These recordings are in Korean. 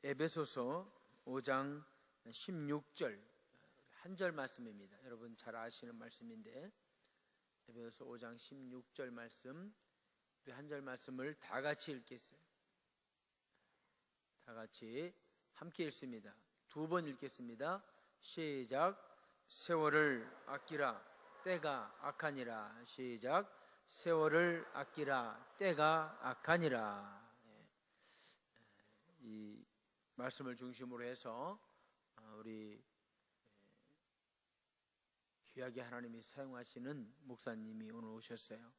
에베소서 5장 16절 한 절 말씀입니다. 여러분 잘 아시는 말씀인데 에베소서 5장 16절 말씀, 우리 한 절 말씀을 다 같이 읽겠어요. 다 같이 함께 읽습니다. 두 번 읽겠습니다. 시작. 세월을 아끼라 때가 악하니라. 시작. 세월을 아끼라 때가 악하니라. 이 말씀을 중심으로 해서 우리 귀하게 하나님이 사용하시는 목사님이 오늘 오셨어요.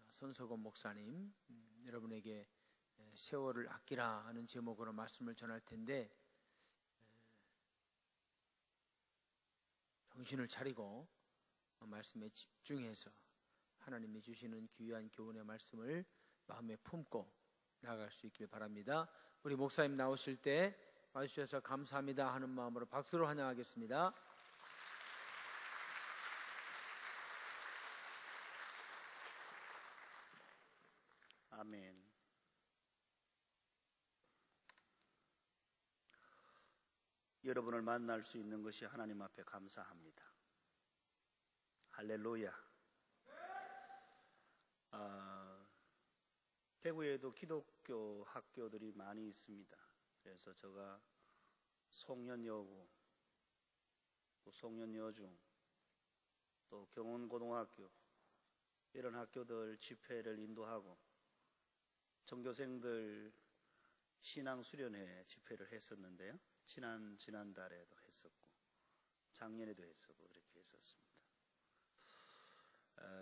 손석원 목사님, 여러분에게 세월을 아끼라 하는 제목으로 말씀을 전할 텐데, 정신을 차리고 말씀에 집중해서 하나님이 주시는 귀한 교훈의 말씀을 마음에 품고 나아갈 수 있길 바랍니다. 우리 목사님 나오실 때 와주셔서 감사합니다 하는 마음으로 박수로 환영하겠습니다. 아멘. 여러분을 만날 수 있는 것이 하나님 앞에 감사합니다. 할렐루야. 대구에도 기독교 학교들이 많이 있습니다. 그래서 제가 송년여고, 또 송년여중, 또 경원고등학교 이런 학교들 집회를 인도하고 전교생들 신앙수련회 집회를 했었는데요. 지난달에도 했었고 작년에도 했었고 그렇게 했었습니다.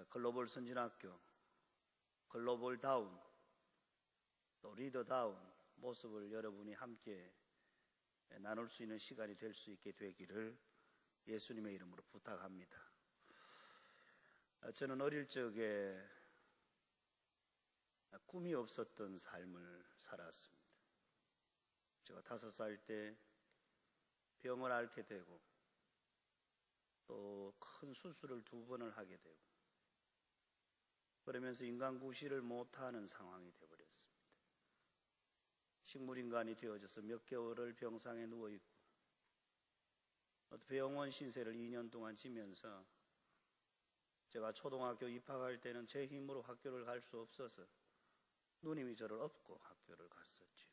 글로벌 선진학교, 글로벌 다운, 또 리더 다운 모습을 여러분이 함께 나눌 수 있는 시간이 될 수 있게 되기를 예수님의 이름으로 부탁합니다. 저는 어릴 적에 꿈이 없었던 삶을 살았습니다. 제가 5살 때 병을 앓게 되고 또 큰 수술을 2번을 하게 되고 그러면서 인간 구실을 못하는 상황이 되어버렸습니다. 식물인간이 되어져서 몇 개월을 병상에 누워있고 병원 신세를 2년 동안 지면서 제가 초등학교 입학할 때는 제 힘으로 학교를 갈 수 없어서 누님이 저를 업고 학교를 갔었죠.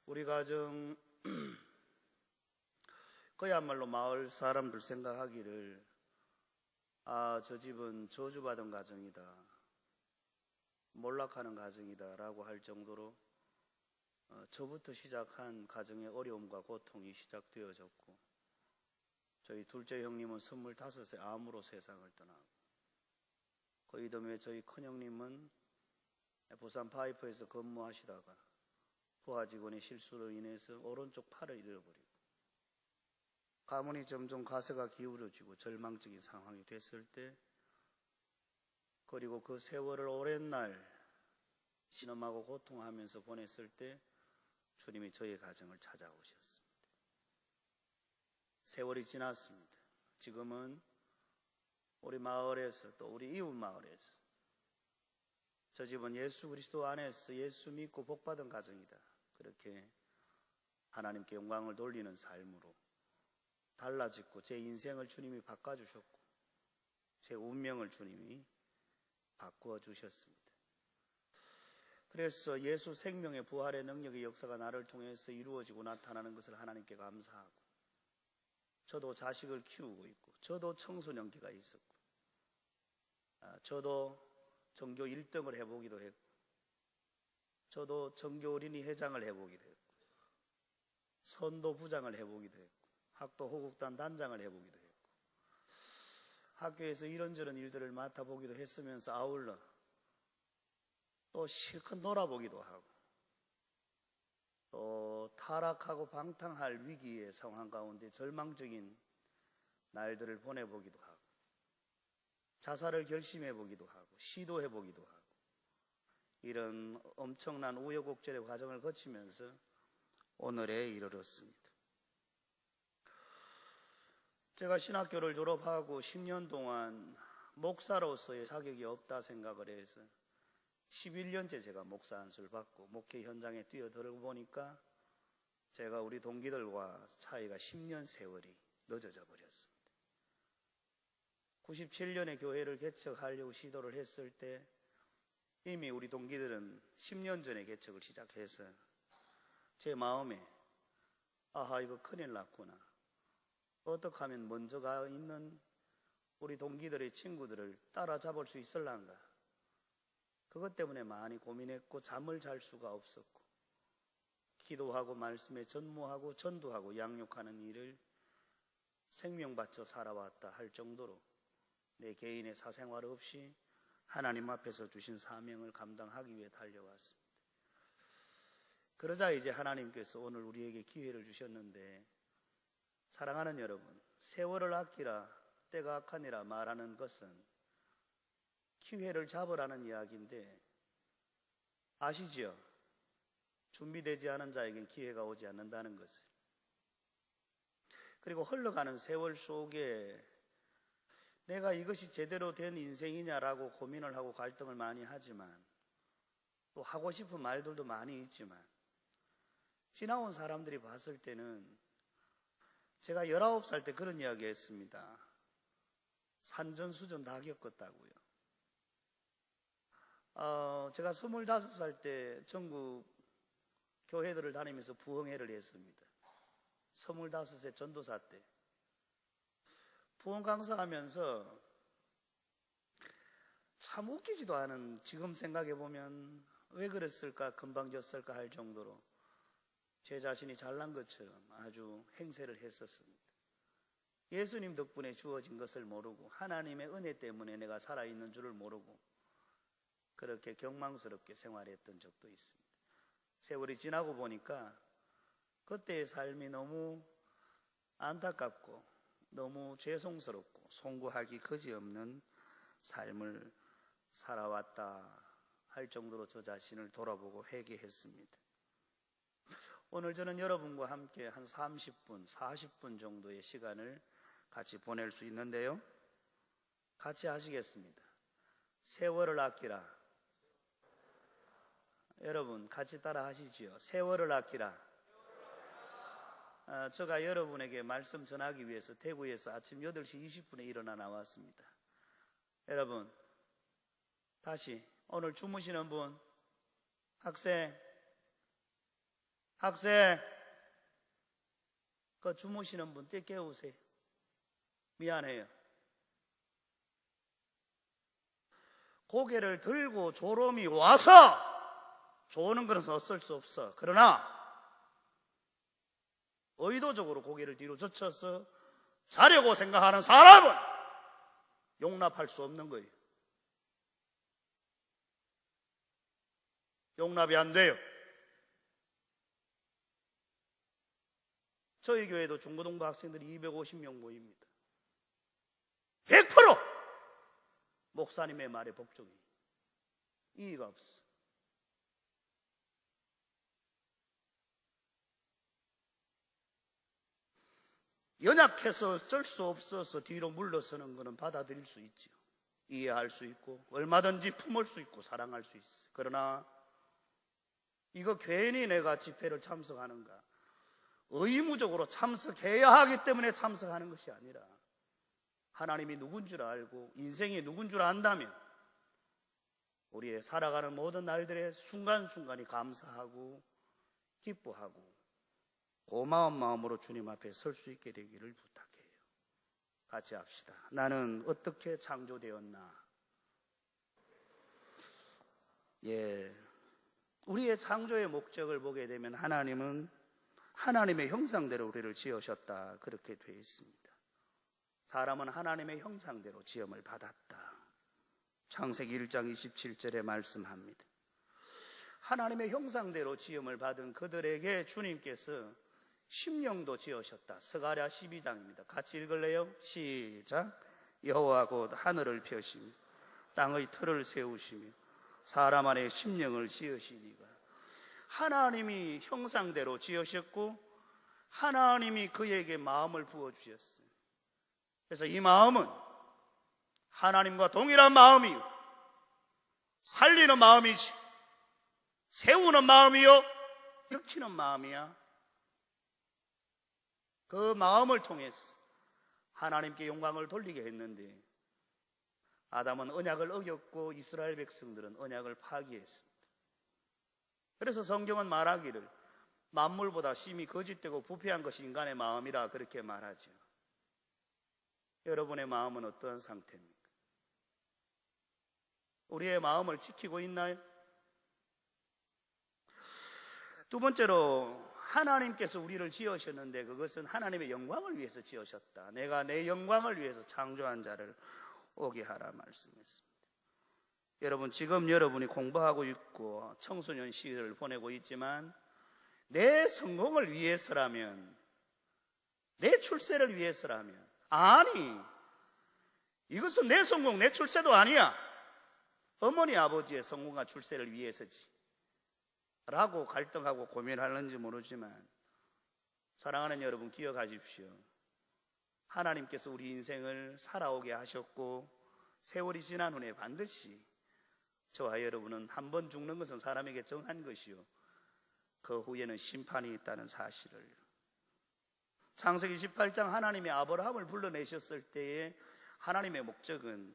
우리 가정 그야말로 마을 사람들 생각하기를 저 집은 저주받은 가정이다, 몰락하는 가정이다 라고 할 정도로 저부터 시작한 가정의 어려움과 고통이 시작되어졌고, 저희 둘째 형님은 25세 암으로 세상을 떠나고, 그 이듬해 저희 큰형님은 부산 파이프에서 근무하시다가 부하 직원의 실수로 인해서 오른쪽 팔을 잃어버리고, 가문이 점점 가세가 기울어지고 절망적인 상황이 됐을 때, 그리고 그 세월을 오랜 날 신음하고 고통하면서 보냈을 때 주님이 저희 가정을 찾아오셨습니다. 세월이 지났습니다. 지금은 우리 마을에서 또 우리 이웃 마을에서 저 집은 예수 그리스도 안에서 예수 믿고 복받은 가정이다, 그렇게 하나님께 영광을 돌리는 삶으로 달라졌고, 제 인생을 주님이 바꿔주셨고 제 운명을 주님이 바꾸어 주셨습니다. 그래서 예수 생명의 부활의 능력의 역사가 나를 통해서 이루어지고 나타나는 것을 하나님께 감사하고, 저도 자식을 키우고 있고, 저도 청소년기가 있었고, 저도 전교 1등을 해보기도 했고, 저도 전교 어린이 회장을 해보기도 했고, 선도 부장을 해보기도 했고, 학도 호국단 단장을 해보기도 했고, 학교에서 이런저런 일들을 맡아보기도 했으면서 아울러 또 실컷 놀아보기도 하고, 또 타락하고 방탕할 위기의 상황 가운데 절망적인 날들을 보내보기도 하고, 자살을 결심해보기도 하고, 시도해보기도 하고, 이런 엄청난 우여곡절의 과정을 거치면서 오늘에 이르렀습니다. 제가 신학교를 졸업하고 10년 동안 목사로서의 자격이 없다 생각을 해서 11년째 제가 목사 안수를 받고 목회 현장에 뛰어들어 보니까 제가 우리 동기들과 차이가 10년 세월이 늦어져 버렸습니다. 97년에 교회를 개척하려고 시도를 했을 때 이미 우리 동기들은 10년 전에 개척을 시작해서 제 마음에 아하, 이거 큰일 났구나. 어떻게 하면 먼저 가 있는 우리 동기들의 친구들을 따라잡을 수 있을란가. 그것 때문에 많이 고민했고 잠을 잘 수가 없었고 기도하고 말씀에 전무하고 전도하고 양육하는 일을 생명 바쳐 살아왔다 할 정도로 내 개인의 사생활 없이 하나님 앞에서 주신 사명을 감당하기 위해 달려왔습니다. 그러자 이제 하나님께서 오늘 우리에게 기회를 주셨는데, 사랑하는 여러분, 세월을 아끼라 때가 악하니라 말하는 것은 기회를 잡으라는 이야기인데 아시지요? 준비되지 않은 자에겐 기회가 오지 않는다는 것을. 그리고 흘러가는 세월 속에 내가 이것이 제대로 된 인생이냐라고 고민을 하고 갈등을 많이 하지만, 또 하고 싶은 말들도 많이 있지만, 지나온 사람들이 봤을 때는, 제가 19살 때 그런 이야기 했습니다. 산전수전 다 겪었다고요. 제가 25살 때 전국 교회들을 다니면서 부흥회를 했습니다. 25세 전도사 때 부흥 강사하면서 참 웃기지도 않은, 지금 생각해 보면 왜 그랬을까, 건방졌을까 할 정도로 제 자신이 잘난 것처럼 아주 행세를 했었습니다. 예수님 덕분에 주어진 것을 모르고 하나님의 은혜 때문에 내가 살아있는 줄을 모르고 그렇게 경망스럽게 생활했던 적도 있습니다. 세월이 지나고 보니까 그때의 삶이 너무 안타깝고 너무 죄송스럽고 송구하기 그지없는 삶을 살아왔다 할 정도로 저 자신을 돌아보고 회개했습니다. 오늘 저는 여러분과 함께 한 30분, 40분 정도의 시간을 같이 보낼 수 있는데요, 같이 하시겠습니다. 세월을 아끼라. 여러분 같이 따라 하시지요. 세월을 아끼라. 제가 여러분에게 말씀 전하기 위해서 대구에서 아침 8시 20분에 일어나 나왔습니다. 여러분, 다시 오늘 주무시는 분, 학생, 그 주무시는 분 때 깨우세요. 미안해요. 고개를 들고 졸음이 와서 조는 것은 어쩔 수 없어. 그러나 의도적으로 고개를 뒤로 젖혀서 자려고 생각하는 사람은 용납할 수 없는 거예요. 용납이 안 돼요. 저희 교회도 중고등부 학생들이 250명 모입니다. 100% 목사님의 말에 복종이 이의가 없어. 연약해서 어쩔 수 없어서 뒤로 물러서는 것은 받아들일 수 있죠. 이해할 수 있고 얼마든지 품을 수 있고 사랑할 수 있어요. 그러나 이거 괜히 내가 집회를 참석하는가, 의무적으로 참석해야 하기 때문에 참석하는 것이 아니라 하나님이 누군 줄 알고 인생이 누군 줄 안다면 우리의 살아가는 모든 날들의 순간순간이 감사하고 기뻐하고 고마운 마음으로 주님 앞에 설 수 있게 되기를 부탁해요. 같이 합시다. 나는 어떻게 창조되었나? 우리의 창조의 목적을 보게 되면 하나님은 하나님의 형상대로 우리를 지으셨다, 그렇게 되어 있습니다. 사람은 하나님의 형상대로 지음을 받았다. 창세기 1장 27절에 말씀합니다. 하나님의 형상대로 지음을 받은 그들에게 주님께서 심령도 지으셨다. 스가랴 12장입니다. 같이 읽을래요? 시작. 여호와 곧 하늘을 펴시며 땅의 틀을 세우시며 사람 안에 심령을 지으시니가. 하나님이 형상대로 지으셨고 하나님이 그에게 마음을 부어주셨어요. 그래서 이 마음은 하나님과 동일한 마음이요, 살리는 마음이지. 세우는 마음이요, 일으키는 마음이야. 그 마음을 통해서 하나님께 영광을 돌리게 했는데 아담은 언약을 어겼고 이스라엘 백성들은 언약을 파기했습니다. 그래서 성경은 말하기를 만물보다 심히 거짓되고 부패한 것이 인간의 마음이라 그렇게 말하죠. 여러분의 마음은 어떠한 상태입니까? 우리의 마음을 지키고 있나요? 두 번째로, 하나님께서 우리를 지으셨는데 그것은 하나님의 영광을 위해서 지으셨다. 내가 내 영광을 위해서 창조한 자를 오게 하라 말씀했습니다. 여러분, 지금 여러분이 공부하고 있고 청소년 시절을 보내고 있지만 내 성공을 위해서라면, 내 출세를 위해서라면, 아니, 이것은 내 성공, 내 출세도 아니야. 어머니 아버지의 성공과 출세를 위해서지 라고 갈등하고 고민하는지 모르지만, 사랑하는 여러분, 기억하십시오. 하나님께서 우리 인생을 살아오게 하셨고 세월이 지난 후에 반드시 저와 여러분은 한 번 죽는 것은 사람에게 정한 것이요, 그 후에는 심판이 있다는 사실을. 창세기 18장, 하나님이 아브라함을 불러내셨을 때에 하나님의 목적은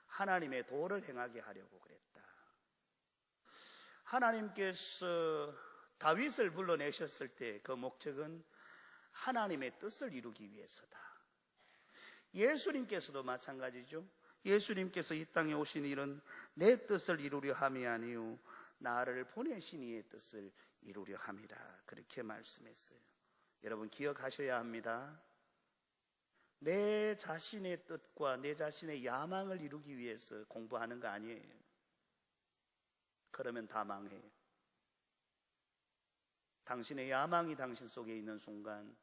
하나님의 도를 행하게 하려고 그랬다. 하나님께서 다윗을 불러내셨을 때 그 목적은 하나님의 뜻을 이루기 위해서다. 예수님께서도 마찬가지죠. 예수님께서 이 땅에 오신 일은 내 뜻을 이루려 함이 아니요 나를 보내신 이의 뜻을 이루려 함이라 그렇게 말씀했어요. 여러분, 기억하셔야 합니다. 내 자신의 뜻과 내 자신의 야망을 이루기 위해서 공부하는 거 아니에요. 그러면 다 망해요. 당신의 야망이 당신 속에 있는 순간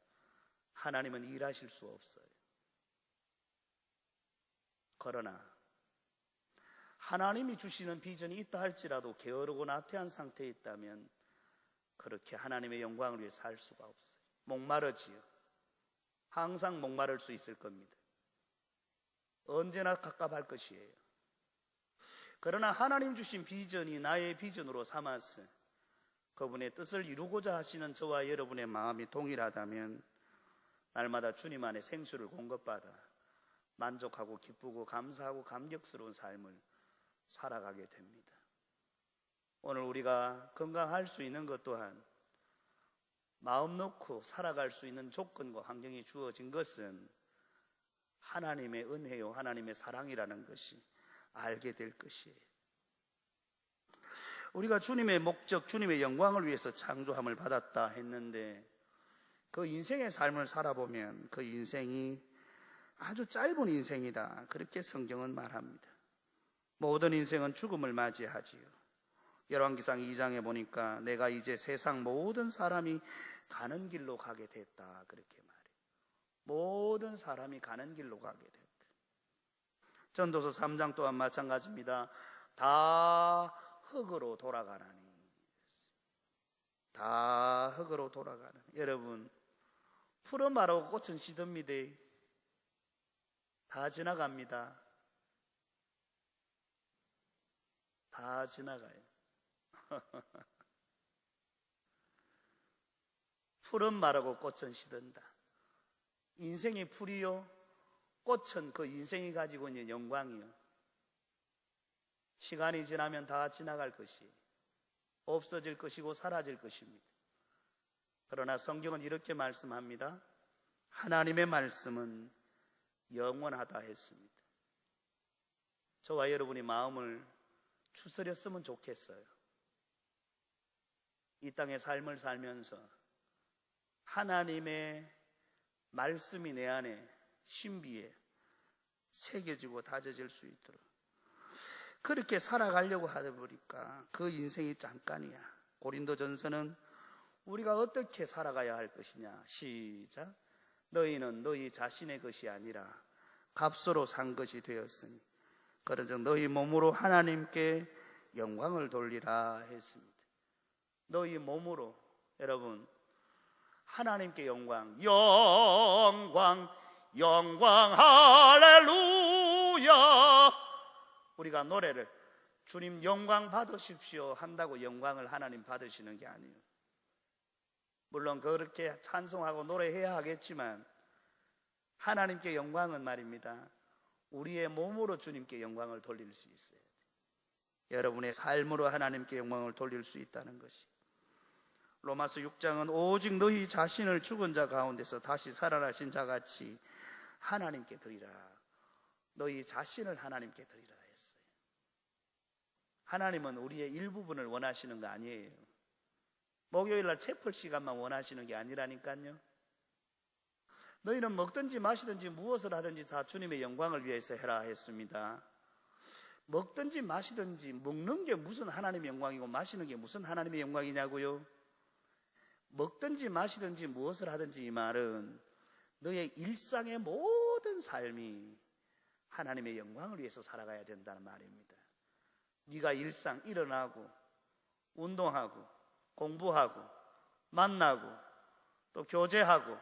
하나님은 일하실 수 없어요. 그러나 하나님이 주시는 비전이 있다 할지라도 게으르고 나태한 상태에 있다면 그렇게 하나님의 영광을 위해 살 수가 없어요. 목마르지요. 항상 목마를 수 있을 겁니다. 언제나 갑갑할 것이에요. 그러나 하나님 주신 비전이 나의 비전으로 삼아서 그분의 뜻을 이루고자 하시는 저와 여러분의 마음이 동일하다면 날마다 주님 안에 생수를 공급받아 만족하고 기쁘고 감사하고 감격스러운 삶을 살아가게 됩니다. 오늘 우리가 건강할 수 있는 것 또한 마음 놓고 살아갈 수 있는 조건과 환경이 주어진 것은 하나님의 은혜요, 하나님의 사랑이라는 것이 알게 될 것이에요. 우리가 주님의 목적, 주님의 영광을 위해서 창조함을 받았다 했는데 그 인생의 삶을 살아보면 그 인생이 아주 짧은 인생이다, 그렇게 성경은 말합니다. 모든 인생은 죽음을 맞이하지요. 열왕기상 2장에 보니까 내가 이제 세상 모든 사람이 가는 길로 가게 됐다, 그렇게 말해요. 모든 사람이 가는 길로 가게 됐다. 전도서 3장 또한 마찬가지입니다. 다 흙으로 돌아가나니. 다 흙으로 돌아가는. 여러분, 푸른 말하고 꽃은 시듭니다. 다 지나갑니다. 다 지나가요. 푸른 말하고 꽃은 시든다. 인생의 풀이요, 꽃은 그 인생이 가지고 있는 영광이요, 시간이 지나면 다 지나갈 것이 없어질 것이고 사라질 것입니다. 그러나 성경은 이렇게 말씀합니다. 하나님의 말씀은 영원하다 했습니다. 저와 여러분이 마음을 추스렸으면 좋겠어요. 이 땅의 삶을 살면서 하나님의 말씀이 내 안에 신비에 새겨지고 다져질 수 있도록 그렇게 살아가려고 하다 보니까 그 인생이 잠깐이야. 고린도전서는 우리가 어떻게 살아가야 할 것이냐, 시작. 너희는 너희 자신의 것이 아니라 값으로 산 것이 되었으니 그런즉 너희 몸으로 하나님께 영광을 돌리라 했습니다. 너희 몸으로, 여러분, 하나님께 영광, 영광, 영광, 할렐루야. 우리가 노래를 주님 영광 받으십시오 한다고 영광을 하나님 받으시는 게 아니에요. 물론 그렇게 찬송하고 노래해야 하겠지만 하나님께 영광은 말입니다, 우리의 몸으로 주님께 영광을 돌릴 수 있어요. 여러분의 삶으로 하나님께 영광을 돌릴 수 있다는 것이, 로마서 6장은 오직 너희 자신을 죽은 자 가운데서 다시 살아나신 자같이 하나님께 드리라. 너희 자신을 하나님께 드리라 했어요. 하나님은 우리의 일부분을 원하시는 거 아니에요. 목요일날 채플 시간만 원하시는 게 아니라니까요. 너희는 먹든지 마시든지 무엇을 하든지 다 주님의 영광을 위해서 해라 했습니다. 먹든지 마시든지, 먹는 게 무슨 하나님의 영광이고 마시는 게 무슨 하나님의 영광이냐고요. 먹든지 마시든지 무엇을 하든지, 이 말은 너의 일상의 모든 삶이 하나님의 영광을 위해서 살아가야 된다는 말입니다. 네가 일상 일어나고 운동하고 공부하고 만나고 또 교제하고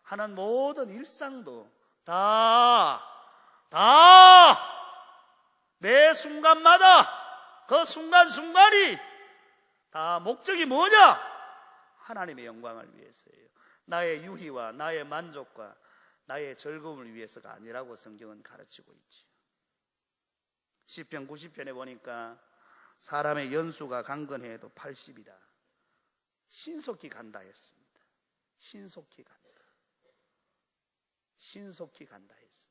하는 모든 일상도 다 매 순간마다 그 순간순간이 다 목적이 뭐냐? 하나님의 영광을 위해서예요. 나의 유희와 나의 만족과 나의 즐거움을 위해서가 아니라고 성경은 가르치고 있지요. 시편 90편에 보니까 사람의 연수가 강건해도 80이다. 신속히 간다 했습니다. 신속히 간다. 신속히 간다 했습니다.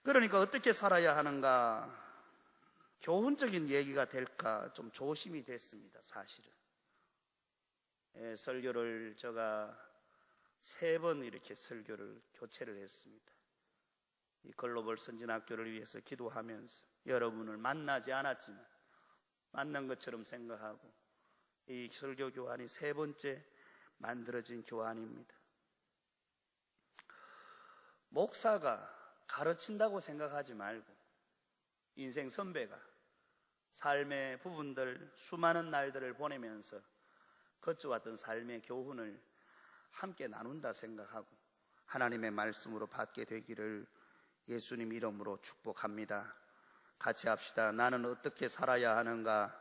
그러니까 어떻게 살아야 하는가, 교훈적인 얘기가 될까 좀 조심이 됐습니다. 사실은 설교를 제가 3번 이렇게 설교를 교체를 했습니다. 이 글로벌 선진학교를 위해서 기도하면서 여러분을 만나지 않았지만 만난 것처럼 생각하고 이 설교 교환이 3번째 만들어진 교환입니다. 목사가 가르친다고 생각하지 말고 인생 선배가 삶의 부분들, 수많은 날들을 보내면서 거쳐왔던 삶의 교훈을 함께 나눈다 생각하고 하나님의 말씀으로 받게 되기를 예수님 이름으로 축복합니다. 같이 합시다. 나는 어떻게 살아야 하는가?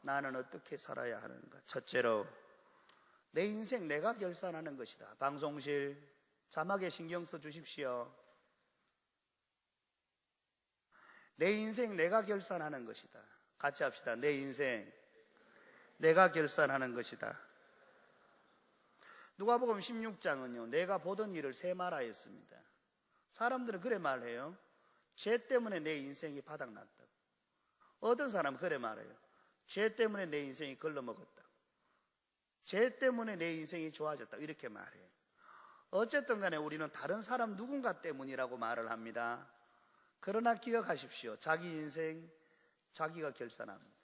나는 어떻게 살아야 하는가? 첫째로, 내 인생 내가 결산하는 것이다. 방송실 자막에 신경 써 주십시오. 내 인생 내가 결산하는 것이다. 같이 합시다. 내 인생 내가 결산하는 것이다. 누가복음 16장은요, 내가 보던 일을 세마라 했습니다. 사람들은 그래 말해요. 죄 때문에 내 인생이 바닥났다고. 어떤 사람은 그래 말해요. 죄 때문에 내 인생이 걸러먹었다고. 죄 때문에 내 인생이 좋아졌다고 이렇게 말해요. 어쨌든 간에 우리는 다른 사람 누군가 때문이라고 말을 합니다. 그러나 기억하십시오. 자기 인생 자기가 결산합니다.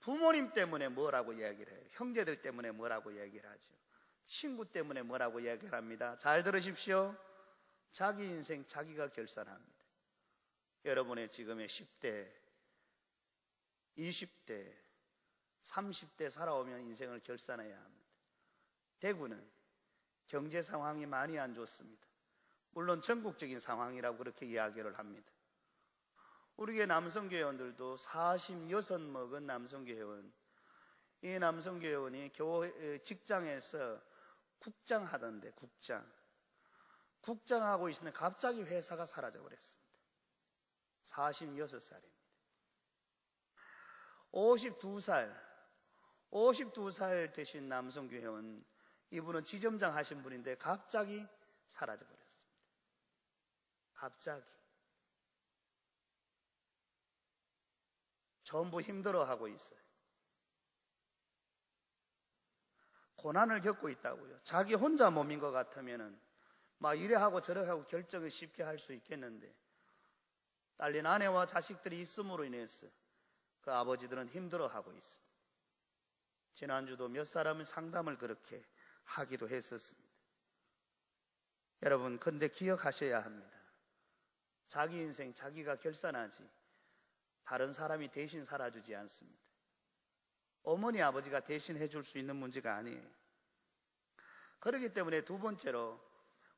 부모님 때문에 뭐라고 이야기를 해요. 형제들 때문에 뭐라고 이야기를 하죠. 친구 때문에 뭐라고 이야기를 합니다. 잘 들으십시오. 자기 인생 자기가 결산합니다. 여러분의 지금의 10대, 20대, 30대 살아오면 인생을 결산해야 합니다. 대구는 경제 상황이 많이 안 좋습니다. 물론 전국적인 상황이라고 그렇게 이야기를 합니다. 우리 교회 남성교회원들도 46 먹은 남성교회원, 이 남성교회원이 직장에서 국장 하던데, 국장하고 있으니 갑자기 회사가 사라져 버렸습니다. 46살입니다. 52살 되신 남성교회원, 이분은 지점장 하신 분인데 갑자기 사라져 버렸습니다. 갑자기. 전부 힘들어하고 있어요. 고난을 겪고 있다고요. 자기 혼자 몸인 것 같으면은 막 이래 하고 저래 하고 결정을 쉽게 할 수 있겠는데, 딸린 아내와 자식들이 있음으로 인해서 그 아버지들은 힘들어하고 있습니다. 지난주도 몇 사람은 상담을 그렇게 하기도 했었습니다. 여러분, 근데 기억하셔야 합니다. 자기 인생 자기가 결산하지 다른 사람이 대신 살아주지 않습니다. 어머니 아버지가 대신 해줄 수 있는 문제가 아니에요. 그렇기 때문에 두 번째로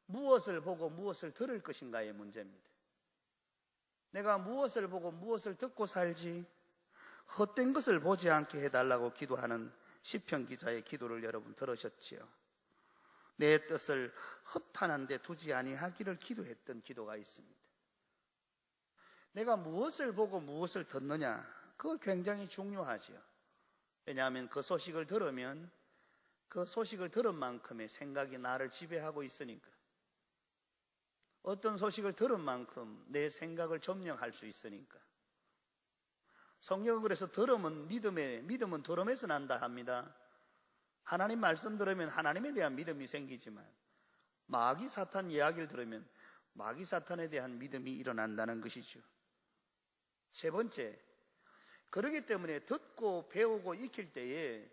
무엇을 보고 무엇을 들을 것인가의 문제입니다. 내가 무엇을 보고 무엇을 듣고 살지 헛된 것을 보지 않게 해달라고 기도하는 시편 기자의 기도를 여러분 들으셨지요? 내 뜻을 헛하는 데 두지 아니하기를 기도했던 기도가 있습니다. 내가 무엇을 보고 무엇을 듣느냐, 그거 굉장히 중요하지요. 왜냐하면 그 소식을 들으면 그 소식을 들은 만큼의 생각이 나를 지배하고 있으니까. 어떤 소식을 들은 만큼 내 생각을 점령할 수 있으니까. 성경은 그래서 믿음은 들음에서 난다 합니다. 하나님 말씀 들으면 하나님에 대한 믿음이 생기지만 마귀 사탄 이야기를 들으면 마귀 사탄에 대한 믿음이 일어난다는 것이죠. 세 번째, 그렇기 때문에 듣고 배우고 익힐 때에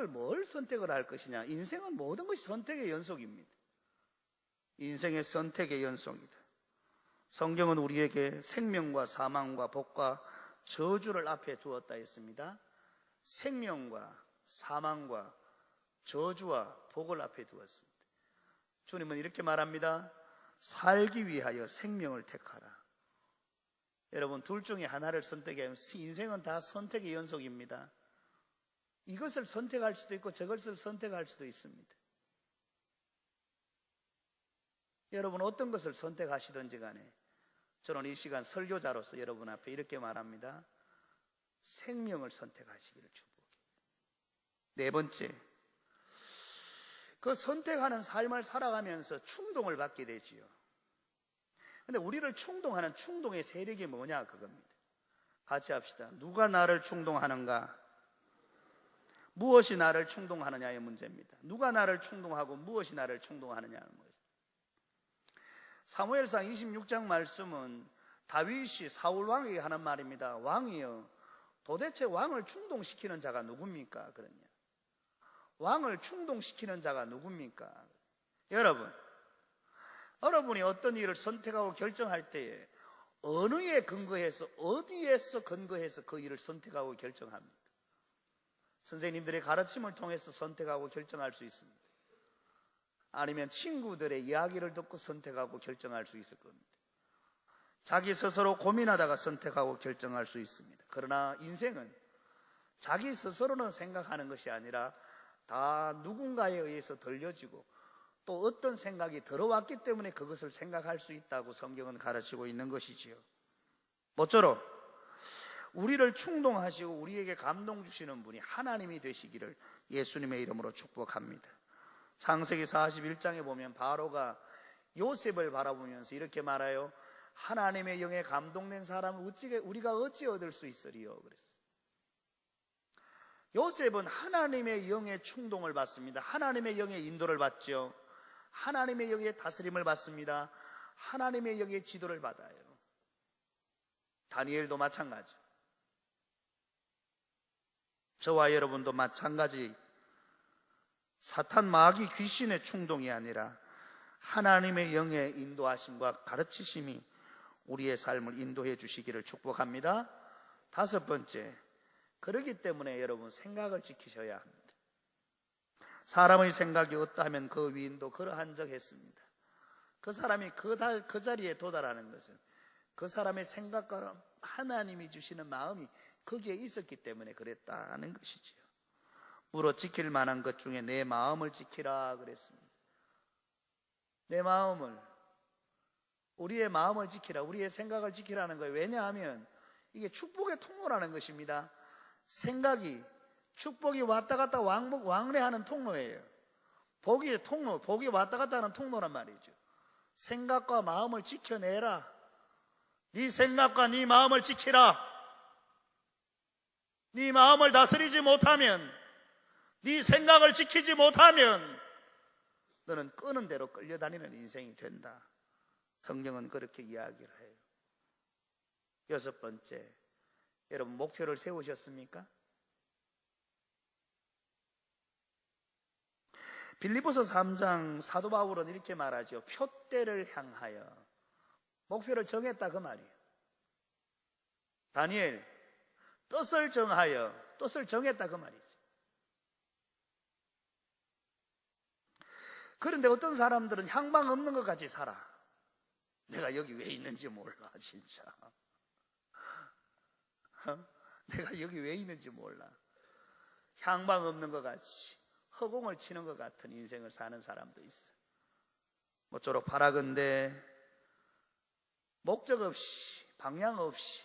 뭘 선택을 할 것이냐. 인생은 모든 것이 선택의 연속입니다. 인생의 선택의 연속이다. 성경은 우리에게 생명과 사망과 복과 저주를 앞에 두었다 했습니다. 생명과 사망과 저주와 복을 앞에 두었습니다. 주님은 이렇게 말합니다. 살기 위하여 생명을 택하라. 여러분, 둘 중에 하나를 선택해야 인생은 다 선택의 연속입니다. 이것을 선택할 수도 있고 저것을 선택할 수도 있습니다. 여러분, 어떤 것을 선택하시든지 간에 저는 이 시간 설교자로서 여러분 앞에 이렇게 말합니다. 생명을 선택하시기를 축복합니다. 네 번째, 그 선택하는 삶을 살아가면서 충동을 받게 되지요. 근데 우리를 충동하는 충동의 세력이 뭐냐, 그겁니다. 같이 합시다. 누가 나를 충동하는가? 무엇이 나를 충동하느냐의 문제입니다. 누가 나를 충동하고 무엇이 나를 충동하느냐는 거죠. 사무엘상 26장 말씀은 다윗이 사울 왕에게 하는 말입니다. 왕이여, 도대체 왕을 충동시키는 자가 누굽니까? 그러냐. 왕을 충동시키는 자가 누굽니까? 여러분이 어떤 일을 선택하고 결정할 때에 어느에 근거해서, 어디에서 근거해서 그 일을 선택하고 결정합니까? 선생님들의 가르침을 통해서 선택하고 결정할 수 있습니다. 아니면 친구들의 이야기를 듣고 선택하고 결정할 수 있을 겁니다. 자기 스스로 고민하다가 선택하고 결정할 수 있습니다. 그러나 인생은 자기 스스로는 생각하는 것이 아니라 다 누군가에 의해서 들려지고 또 어떤 생각이 들어왔기 때문에 그것을 생각할 수 있다고 성경은 가르치고 있는 것이지요. 모쪼록 우리를 충동하시고 우리에게 감동 주시는 분이 하나님이 되시기를 예수님의 이름으로 축복합니다. 창세기 41장에 보면 바로가 요셉을 바라보면서 이렇게 말해요. 하나님의 영에 감동된 사람을 우리가 어찌 얻을 수 있으리요? 그랬어요. 요셉은 하나님의 영의 충동을 받습니다. 하나님의 영의 인도를 받죠. 하나님의 영의 다스림을 받습니다. 하나님의 영의 지도를 받아요. 다니엘도 마찬가지. 저와 여러분도 마찬가지. 사탄 마귀 귀신의 충동이 아니라 하나님의 영의 인도하심과 가르치심이 우리의 삶을 인도해 주시기를 축복합니다. 다섯 번째, 그렇기 때문에 여러분 생각을 지키셔야 합니다. 사람의 생각이 어떠하면 그 위인도 그러한 적 했습니다. 그 사람이 그 자리에 도달하는 것은 그 사람의 생각과 하나님이 주시는 마음이 거기에 있었기 때문에 그랬다는 것이지요. 물어 지킬 만한 것 중에 내 마음을 지키라 그랬습니다. 내 마음을, 우리의 마음을 지키라, 우리의 생각을 지키라는 거예요. 왜냐하면 이게 축복의 통로라는 것입니다. 생각이, 축복이 왔다 갔다 왕래하는 통로예요. 복이 왔다 갔다 하는 통로란 말이죠. 생각과 마음을 지켜내라. 네 생각과 네 마음을 지키라. 네 마음을 다스리지 못하면, 네 생각을 지키지 못하면 너는 끄는 대로 끌려다니는 인생이 된다. 성경은 그렇게 이야기를 해요. 여섯 번째, 여러분 목표를 세우셨습니까? 빌립보서 3장 사도 바울은 이렇게 말하죠. 표대를 향하여 목표를 정했다 그 말이에요. 다니엘 뜻을 정하여 뜻을 정했다 그 말이죠. 그런데 어떤 사람들은 향방 없는 것 같이 살아. 내가 여기 왜 있는지 몰라 진짜. 내가 여기 왜 있는지 몰라. 향방 없는 것 같이 허공을 치는 것 같은 인생을 사는 사람도 있어. 모쪼록 바라건대 목적 없이 방향 없이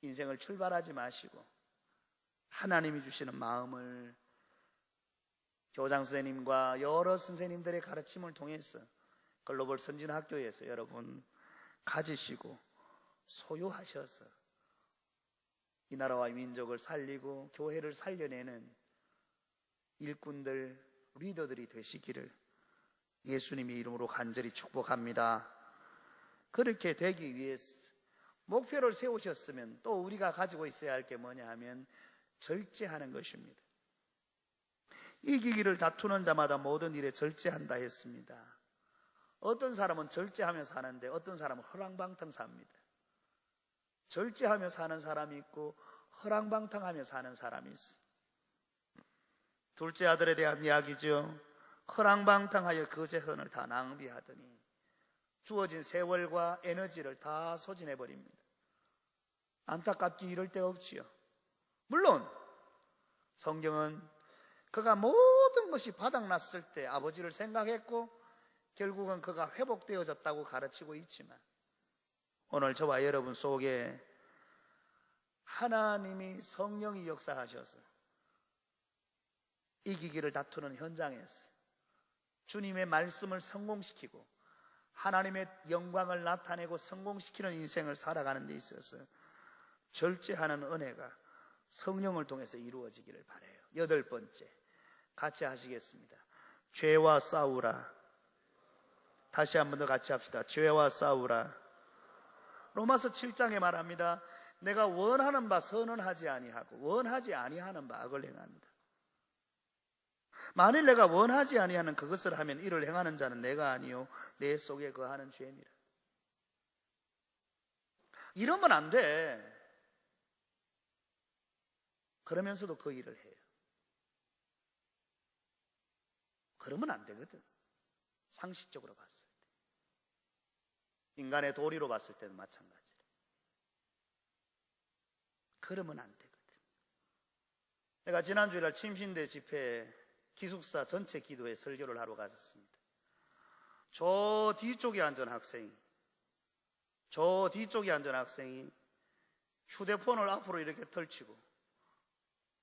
인생을 출발하지 마시고 하나님이 주시는 마음을 교장 선생님과 여러 선생님들의 가르침을 통해서 글로벌 선진학교에서 여러분 가지시고 소유하셔서 이 나라와 민족을 살리고 교회를 살려내는 일꾼들, 리더들이 되시기를 예수님의 이름으로 간절히 축복합니다. 그렇게 되기 위해서 목표를 세우셨으면 또 우리가 가지고 있어야 할 게 뭐냐 하면 절제하는 것입니다. 이기기를 다투는 자마다 모든 일에 절제한다 했습니다. 어떤 사람은 절제하며 사는데 어떤 사람은 허랑방탕 삽니다. 절제하며 사는 사람이 있고 허랑방탕하며 사는 사람이 있습니다. 둘째 아들에 대한 이야기죠. 허랑방탕하여 그 재산을 다 낭비하더니 주어진 세월과 에너지를 다 소진해버립니다. 안타깝게 이럴 데 없지요. 물론 성경은 그가 모든 것이 바닥났을 때 아버지를 생각했고 결국은 그가 회복되어졌다고 가르치고 있지만 오늘 저와 여러분 속에 하나님이 성령이 역사하셔서 이기기를 다투는 현장에서 주님의 말씀을 성공시키고 하나님의 영광을 나타내고 성공시키는 인생을 살아가는 데 있어서 절제하는 은혜가 성령을 통해서 이루어지기를 바라요. 8번째 같이 하시겠습니다. 죄와 싸우라. 다시 한 번 더 같이 합시다. 죄와 싸우라. 로마서 7장에 말합니다. 내가 원하는 바 선언하지 아니하고 원하지 아니하는 바 악을 행한다. 만일 내가 원하지 아니하는 그것을 하면 이를 행하는 자는 내가 아니요 내 속에 거하는 죄니라. 이러면 안 돼. 그러면서도 그 일을 해요. 그러면 안 되거든. 상식적으로 봤을 때. 인간의 도리로 봤을 때는 마찬가지로. 그러면 안 되거든. 내가 지난주에 침신대 집회에 기숙사 전체 기도회 설교를 하러 갔었습니다. 저 뒤쪽에 앉은 학생이 휴대폰을 앞으로 이렇게 펼치고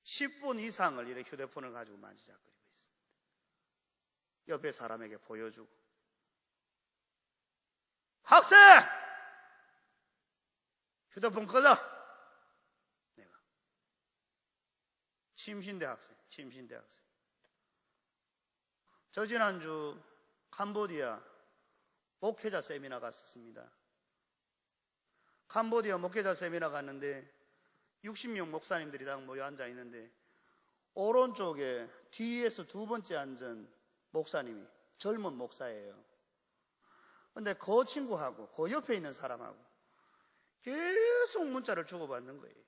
10분 이상을 이렇게 휴대폰을 가지고 만지작거리고 있습니다. 옆에 사람에게 보여주고, 학생! 휴대폰 꺼져! 내가 침신대 학생. 저 지난주 캄보디아 목회자 세미나 갔었습니다. 캄보디아 목회자 세미나 갔는데 60명 목사님들이 다 모여 앉아 있는데 오른쪽에 뒤에서 두 번째 앉은 목사님이 젊은 목사예요. 근데 그 친구하고 그 옆에 있는 사람하고 계속 문자를 주고받는 거예요.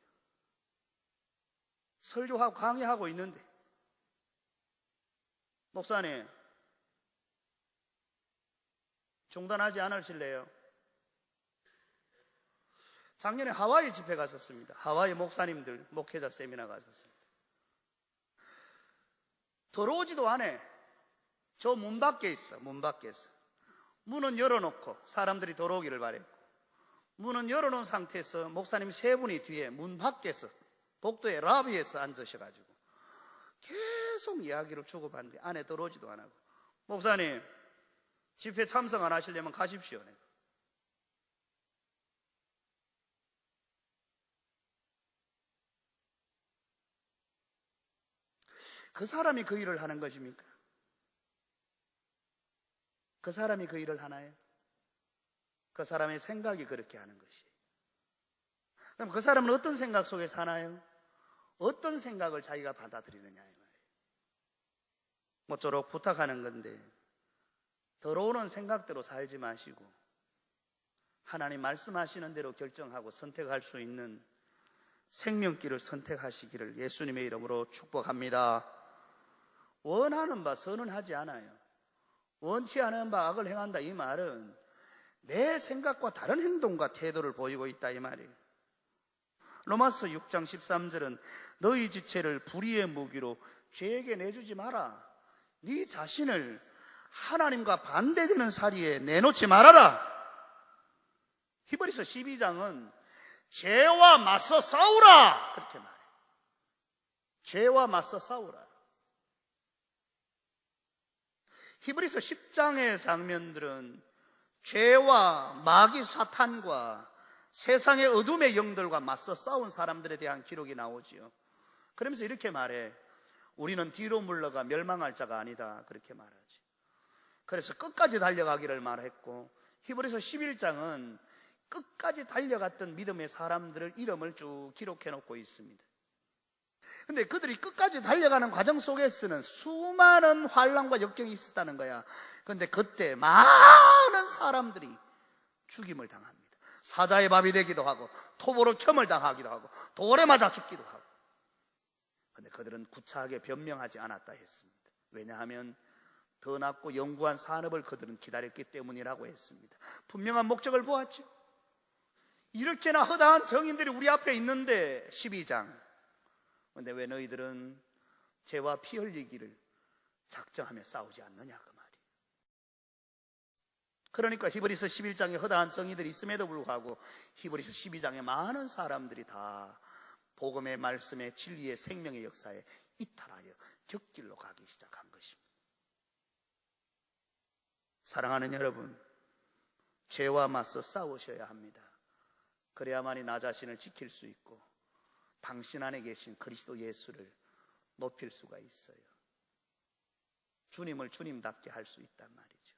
설교하고 강의하고 있는데, 목사님 중단하지 않으실래요? 작년에 하와이 집회 갔었습니다. 하와이 목사님들 목회자 세미나 갔었습니다. 들어오지도 않아. 저 문 밖에 있어. 문 밖에서 문은 열어놓고 사람들이 들어오기를 바랬고, 문은 열어놓은 상태에서 목사님 세 분이 뒤에 문 밖에서 복도의 라비에서 앉으셔가지고 계속 이야기를 주고받는데 안에 들어오지도 않고, 목사님 집회 참석 안 하시려면 가십시오. 그 사람이 그 일을 하는 것입니까? 그 사람이 그 일을 하나요? 그 사람의 생각이 그렇게 하는 것이에요. 그럼 그 사람은 어떤 생각 속에 사나요? 어떤 생각을 자기가 받아들이느냐 이 말이에요. 모쪼록 부탁하는 건데 더러우는 생각대로 살지 마시고 하나님 말씀하시는 대로 결정하고 선택할 수 있는 생명길을 선택하시기를 예수님의 이름으로 축복합니다. 원하는 바 선언하지 않아요. 원치 않은 바 악을 행한다 이 말은 내 생각과 다른 행동과 태도를 보이고 있다 이 말이에요. 로마서 6장 13절은 너희 지체를 불의의 무기로 죄에게 내주지 마라. 네 자신을 하나님과 반대되는 사리에 내놓지 말아라. 히브리서 12장은 죄와 맞서 싸우라 그렇게 말해요. 죄와 맞서 싸우라. 히브리서 10장의 장면들은 죄와 마귀 사탄과 세상의 어둠의 영들과 맞서 싸운 사람들에 대한 기록이 나오지요. 그러면서 이렇게 말해. 우리는 뒤로 물러가 멸망할 자가 아니다 그렇게 말하지. 그래서 끝까지 달려가기를 말했고, 히브리서 11장은 끝까지 달려갔던 믿음의 사람들을 이름을 쭉 기록해 놓고 있습니다. 근데 그들이 끝까지 달려가는 과정 속에서는 수많은 환난과 역경이 있었다는 거야. 그런데 그때 많은 사람들이 죽임을 당합니다. 사자의 밥이 되기도 하고 톱으로 켬을 당하기도 하고 돌에 맞아 죽기도 하고. 그런데 그들은 구차하게 변명하지 않았다 했습니다. 왜냐하면 더 낫고 영구한 산업을 그들은 기다렸기 때문이라고 했습니다. 분명한 목적을 보았죠. 이렇게나 허다한 정인들이 우리 앞에 있는데 12장. 그런데 왜 너희들은 죄와 피 흘리기를 작정하며 싸우지 않느냐 그 말이에요. 그러니까 히브리서 11장에 허다한 정의들이 있음에도 불구하고 히브리서 12장에 많은 사람들이 다 복음의 말씀의 진리의 생명의 역사에 이탈하여 곁길로 가기 시작한 것입니다. 사랑하는 여러분, 죄와 맞서 싸우셔야 합니다. 그래야만이 나 자신을 지킬 수 있고 당신 안에 계신 그리스도 예수를 높일 수가 있어요. 주님을 주님답게 할 수 있단 말이죠.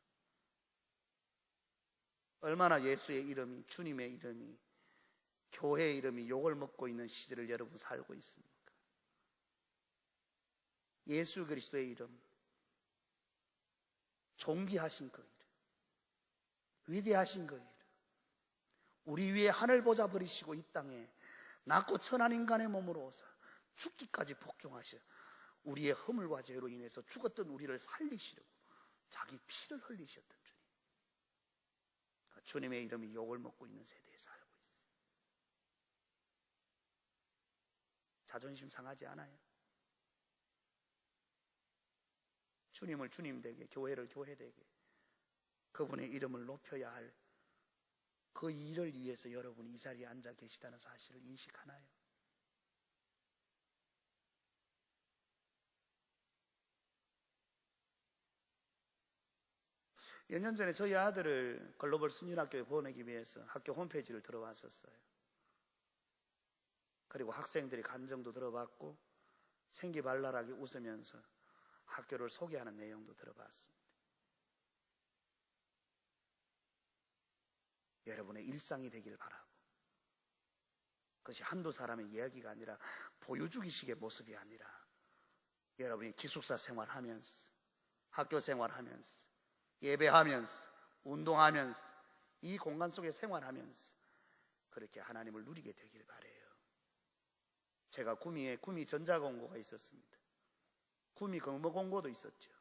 얼마나 예수의 이름이, 주님의 이름이, 교회의 이름이 욕을 먹고 있는 시절을 여러분 살고 있습니까? 예수 그리스도의 이름, 존귀하신 그 이름, 위대하신 그 이름, 우리 위에 하늘 보좌 버리시고 이 땅에 낮고 천한 인간의 몸으로 오사 죽기까지 복종하셔 우리의 허물과 죄로 인해서 죽었던 우리를 살리시려고 자기 피를 흘리셨던 주님. 주님의 이름이 욕을 먹고 있는 세대에 살고 있어요. 자존심 상하지 않아요? 주님을 주님되게, 교회를 교회되게, 그분의 이름을 높여야 할 그 일을 위해서 여러분이 이 자리에 앉아 계시다는 사실을 인식하나요? 몇 년 전에 저희 아들을 글로벌 순진학교에 보내기 위해서 학교 홈페이지를 들어왔었어요. 그리고 학생들이 간정도 들어봤고 생기발랄하게 웃으면서 학교를 소개하는 내용도 들어봤습니다. 여러분의 일상이 되길 바라고, 그것이 한두 사람의 이야기가 아니라 보여주기식의 모습이 아니라 여러분이 기숙사 생활하면서, 학교 생활하면서, 예배하면서, 운동하면서, 이 공간 속에 생활하면서 그렇게 하나님을 누리게 되길 바라요. 제가 구미에 구미 전자공고가 있었습니다. 구미 금호공고도 있었죠.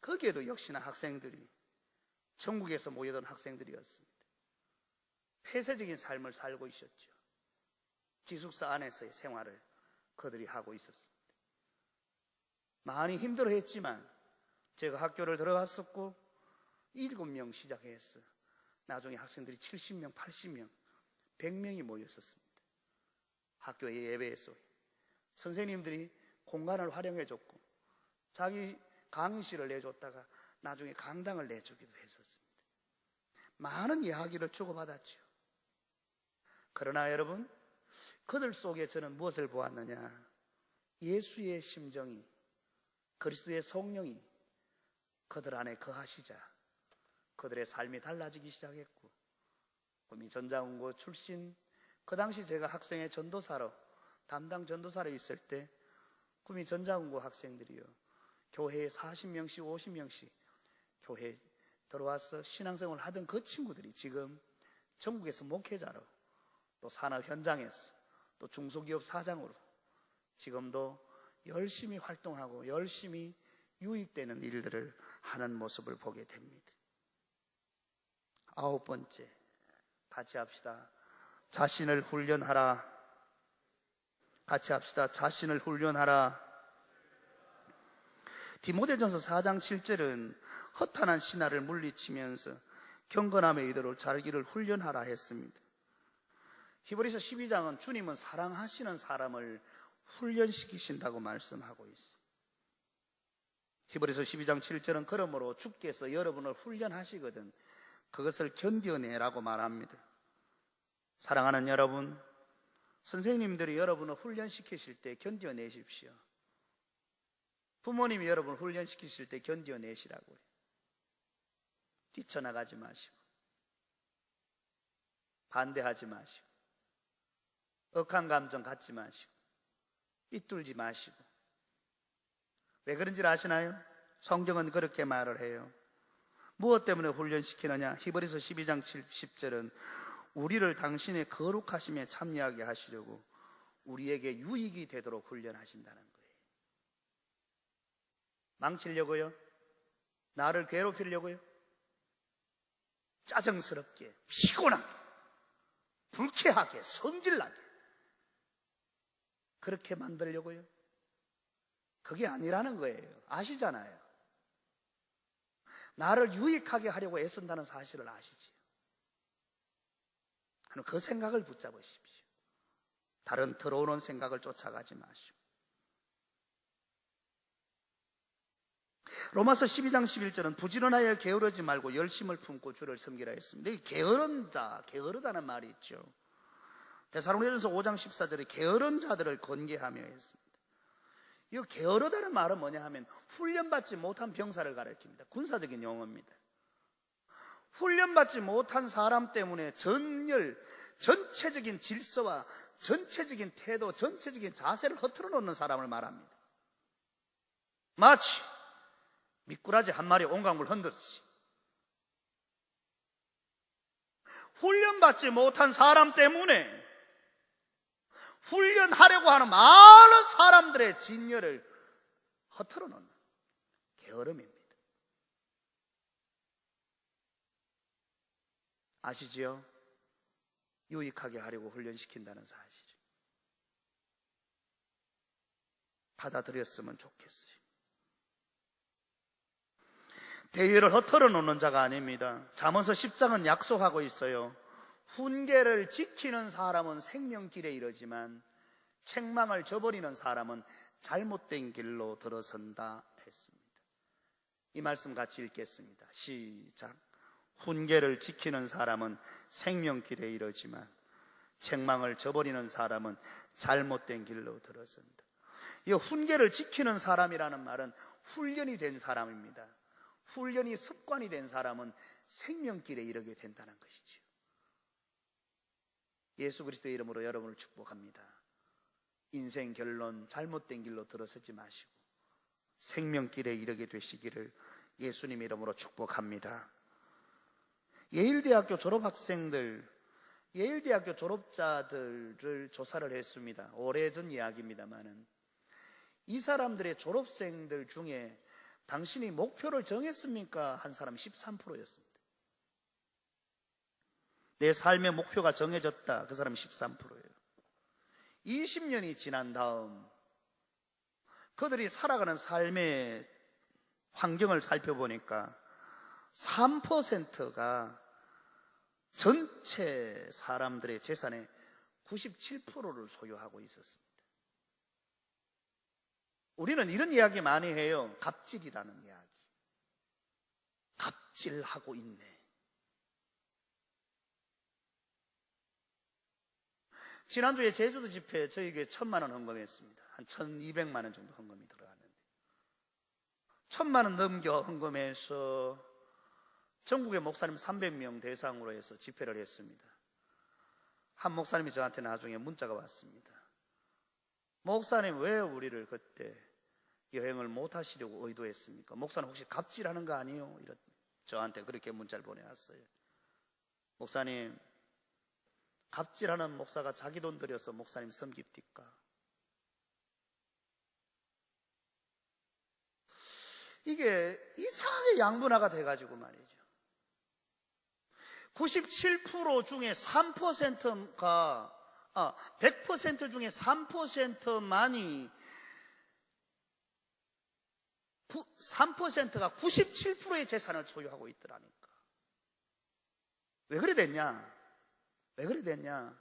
거기에도 역시나 학생들이 전국에서 모여든 학생들이었습니다. 폐쇄적인 삶을 살고 있었죠. 기숙사 안에서의 생활을 그들이 하고 있었습니다. 많이 힘들어했지만 제가 학교를 들어갔었고 7명 시작해서 나중에 학생들이 70명, 80명, 100명이 모였었습니다. 학교의 예배에서 선생님들이 공간을 활용해줬고 자기 강의실을 내줬다가 나중에 강당을 내주기도 했었습니다. 많은 이야기를 주고받았죠. 그러나 여러분, 그들 속에 저는 무엇을 보았느냐? 예수의 심정이, 그리스도의 성령이 그들 안에 거하시자 그들의 삶이 달라지기 시작했고, 구미 전자공고 출신, 그 당시 제가 학생의 전도사로, 담당 전도사로 있을 때 구미 전자공고 학생들이요, 교회에 40명씩 50명씩 교회에 들어와서 신앙생활을 하던 그 친구들이 지금 전국에서 목회자로, 또 산업 현장에서, 또 중소기업 사장으로 지금도 열심히 활동하고 열심히 유익되는 일들을 하는 모습을 보게 됩니다. 9번째, 같이 합시다. 자신을 훈련하라. 같이 합시다. 자신을 훈련하라. 디모데전서 4장 7절은 허탄한 신하를 물리치면서 경건함에 이르도록 자기를 훈련하라 했습니다. 히브리서 12장은 주님은 사랑하시는 사람을 훈련시키신다고 말씀하고 있어요. 히브리서 12장 7절은 그러므로 주께서 여러분을 훈련하시거든 그것을 견뎌내라고 말합니다. 사랑하는 여러분, 선생님들이 여러분을 훈련시키실 때 견뎌내십시오. 부모님이 여러분을 훈련시키실 때 견뎌내시라고요. 뛰쳐나가지 마시고, 반대하지 마시고, 억한 감정 갖지 마시고, 삐뚤지 마시고. 왜 그런지 아시나요? 성경은 그렇게 말을 해요. 무엇 때문에 훈련시키느냐? 히브리서 12장 10절은 우리를 당신의 거룩하심에 참여하게 하시려고 우리에게 유익이 되도록 훈련하신다는 거예요. 망치려고요? 나를 괴롭히려고요? 짜증스럽게, 피곤하게, 불쾌하게, 성질나게 그렇게 만들려고요? 그게 아니라는 거예요. 아시잖아요. 나를 유익하게 하려고 애쓴다는 사실을 아시지요. 그 생각을 붙잡으십시오. 다른 더러운 생각을 쫓아가지 마시고. 로마서 12장 11절은 부지런하여 게으르지 말고 열심을 품고 주를 섬기라 했습니다. 이 게으른 자, 게으르다는 말이 있죠. 데살로니가전서 5장 14절에 게으른 자들을 권계하며 했습니다. 이 게으르다는 말은 뭐냐 하면 훈련받지 못한 병사를 가리킵니다. 군사적인 용어입니다. 훈련받지 못한 사람 때문에 전체적인 질서와 전체적인 태도, 전체적인 자세를 흐트러 놓는 사람을 말합니다. 마치 미꾸라지 한 마리 온강물 흔들듯이 훈련받지 못한 사람 때문에 훈련하려고 하는 많은 사람들의 진열을 흐트러 놓는 게으름입니다. 아시지요? 유익하게 하려고 훈련시킨다는 사실 받아들였으면 좋겠어요. 대의를 흐트러 놓는 자가 아닙니다. 잠언서 10장은 약속하고 있어요. 훈계를 지키는 사람은 생명길에 이르지만 책망을 저버리는 사람은 잘못된 길로 들어선다 했습니다. 이 말씀 같이 읽겠습니다. 시작. 훈계를 지키는 사람은 생명길에 이르지만 책망을 저버리는 사람은 잘못된 길로 들어선다. 이 훈계를 지키는 사람이라는 말은 훈련이 된 사람입니다. 훈련이 습관이 된 사람은 생명길에 이르게 된다는 것이죠. 예수 그리스도의 이름으로 여러분을 축복합니다. 인생 결론 잘못된 길로 들어서지 마시고 생명길에 이르게 되시기를 예수님 이름으로 축복합니다. 예일대학교 졸업학생들, 예일대학교 졸업자들을 조사를 했습니다. 오래전 이야기입니다만은 이 사람들의 졸업생들 중에 당신이 목표를 정했습니까? 한 사람이 13%였습니다. 내 삶의 목표가 정해졌다. 그 사람이 13%예요. 20년이 지난 다음 그들이 살아가는 삶의 환경을 살펴보니까 3%가 전체 사람들의 재산의 97%를 소유하고 있었습니다. 우리는 이런 이야기 많이 해요. 갑질이라는 이야기. 갑질하고 있네. 지난주에 제주도 집회 저희 교회 1,000만 원 헌금했습니다. 한 1,200만 원 정도 헌금이 들어갔는데 1,000만 원 넘겨 헌금해서 전국의 목사님 300명 대상으로 해서 집회를 했습니다. 한 목사님이 저한테 나중에 문자가 왔습니다. 목사님, 왜 우리를 그때 여행을 못 하시려고 의도했습니까? 목사님 혹시 갑질하는 거 아니에요? 저한테 그렇게 문자를 보내왔어요. 목사님, 갑질하는 목사가 자기 돈 들여서 목사님 섬깁니까? 이게 이상하게 양분화가 돼가지고 말이죠. 97% 중에 3%가 100% 중에 3%만이 3%가 97%의 재산을 소유하고 있더라니까. 왜 그래 됐냐? 왜 그래 됐냐?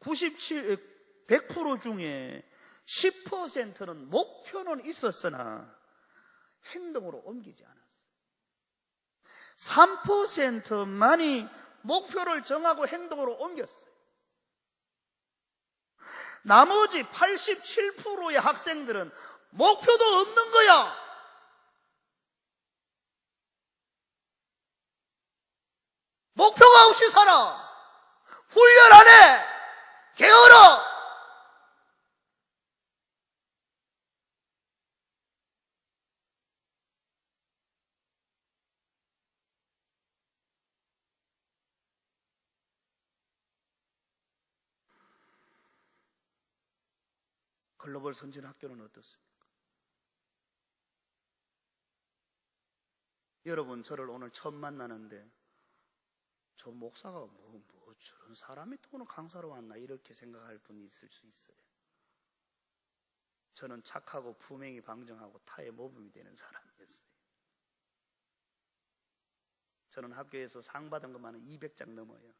100% 중에 10%는 목표는 있었으나 행동으로 옮기지 않았어. 3%만이 목표를 정하고 행동으로 옮겼어요. 나머지 87%의 학생들은 목표도 없는 거야. 목표가 없이 살아. 훈련 안 해. 게으러. 글로벌 선진학교는 어떻습니까? 여러분, 저를 오늘 처음 만나는데 저 목사가 뭐 저런 사람이 또 오늘 강사로 왔나 이렇게 생각할 분이 있을 수 있어요. 저는 착하고 품행이 방정하고 타의 모범이 되는 사람이었어요. 저는 학교에서 상 받은 것만은 200장 넘어요.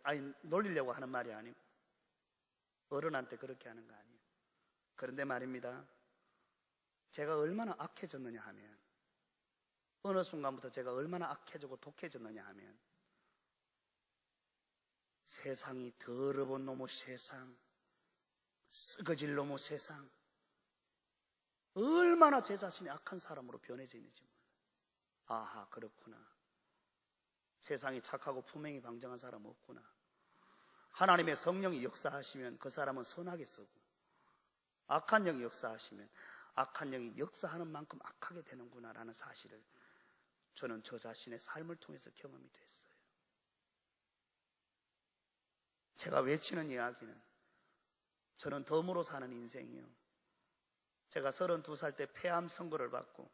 아니 놀리려고 하는 말이 아니고 어른한테 그렇게 하는 거 아니에요. 그런데 말입니다, 제가 얼마나 악해졌느냐 하면, 어느 순간부터 제가 얼마나 악해지고 독해졌느냐 하면, 세상이 더러운 놈의 세상, 썩어질 놈의 세상, 얼마나 제 자신이 악한 사람으로 변해져 있는지 몰라요. 아하, 그렇구나. 세상이 착하고 품행이 방정한 사람 없구나. 하나님의 성령이 역사하시면 그 사람은 선하게 쓰고, 악한 영이 역사하시면 악한 영이 역사하는 만큼 악하게 되는구나라는 사실을 저는 저 자신의 삶을 통해서 경험이 됐어요. 제가 외치는 이야기는 저는 덤으로 사는 인생이요. 제가 32살 때 폐암 선고를 받고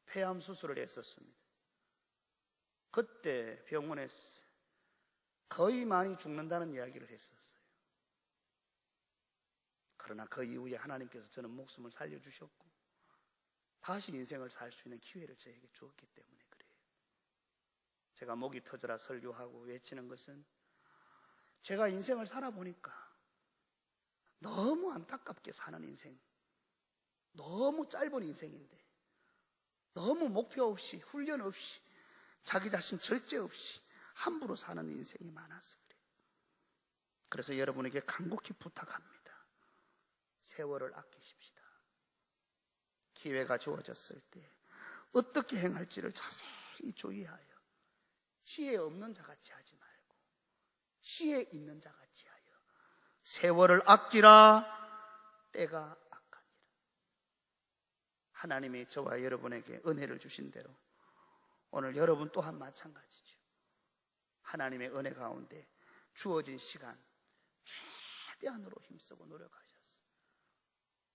폐암 수술을 했었습니다. 그때 병원에서 거의 많이 죽는다는 이야기를 했었어요. 그러나 그 이후에 하나님께서 저는 목숨을 살려주셨고 다시 인생을 살 수 있는 기회를 저에게 주었기 때문에 그래요. 제가 목이 터져라 설교하고 외치는 것은, 제가 인생을 살아보니까 너무 안타깝게 사는 인생, 너무 짧은 인생인데 너무 목표 없이, 훈련 없이, 자기 자신 절제 없이 함부로 사는 인생이 많아서 그래요. 그래서 여러분에게 간곡히 부탁합니다. 세월을 아끼십시다. 기회가 주어졌을 때 어떻게 행할지를 자세히 주의하여 지혜 없는 자같이 하지 말고 지혜 있는 자같이 하여 세월을 아끼라. 때가 악하니라. 하나님이 저와 여러분에게 은혜를 주신 대로 오늘 여러분 또한 마찬가지죠. 하나님의 은혜 가운데 주어진 시간 최대한으로 힘쓰고 노력하셨어요.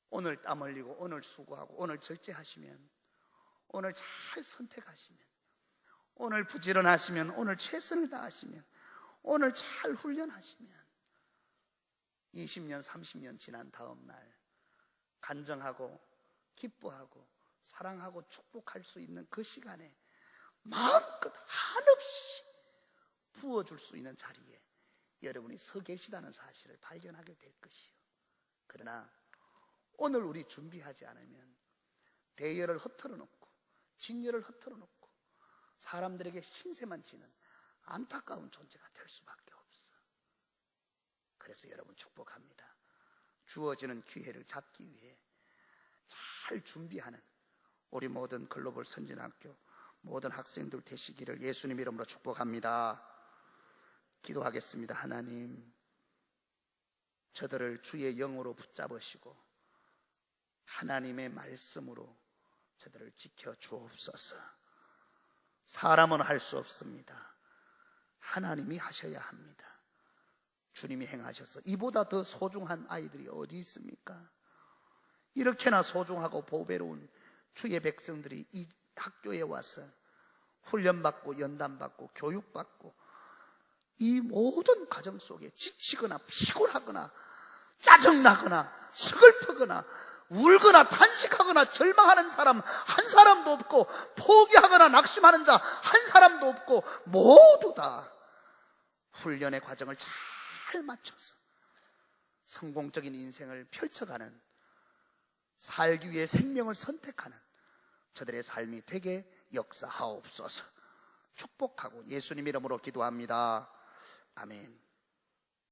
오늘 땀 흘리고 오늘 수고하고 오늘 절제하시면, 오늘 잘 선택하시면, 오늘 부지런하시면, 오늘 최선을 다하시면, 오늘 잘 훈련하시면 20년 30년 지난 다음 날 간정하고 기뻐하고 사랑하고 축복할 수 있는 그 시간에 마음껏 한없이 부어줄 수 있는 자리에 여러분이 서 계시다는 사실을 발견하게 될 것이요. 그러나 오늘 우리 준비하지 않으면 대열을 흩어져 놓고 진열을 흩어져 놓고 사람들에게 신세만 지는 안타까운 존재가 될 수밖에 없어. 그래서 여러분 축복합니다. 주어지는 기회를 잡기 위해 잘 준비하는 우리 모든 글로벌 선진학교 모든 학생들 되시기를 예수님 이름으로 축복합니다. 기도하겠습니다. 하나님, 저들을 주의 영으로 붙잡으시고 하나님의 말씀으로 저들을 지켜 주옵소서. 사람은 할 수 없습니다. 하나님이 하셔야 합니다. 주님이 행하셔서 이보다 더 소중한 아이들이 어디 있습니까? 이렇게나 소중하고 보배로운 주의 백성들이 이 학교에 와서 훈련받고 연단받고 교육받고 이 모든 과정 속에 지치거나 피곤하거나 짜증나거나 서글프거나 울거나 탄식하거나 절망하는 사람 한 사람도 없고 포기하거나 낙심하는 자 한 사람도 없고 모두 다 훈련의 과정을 잘 맞춰서 성공적인 인생을 펼쳐가는, 살기 위해 생명을 선택하는 저들의 삶이 되게 역사하옵소서. 축복하고 예수님 이름으로 기도합니다. 아멘.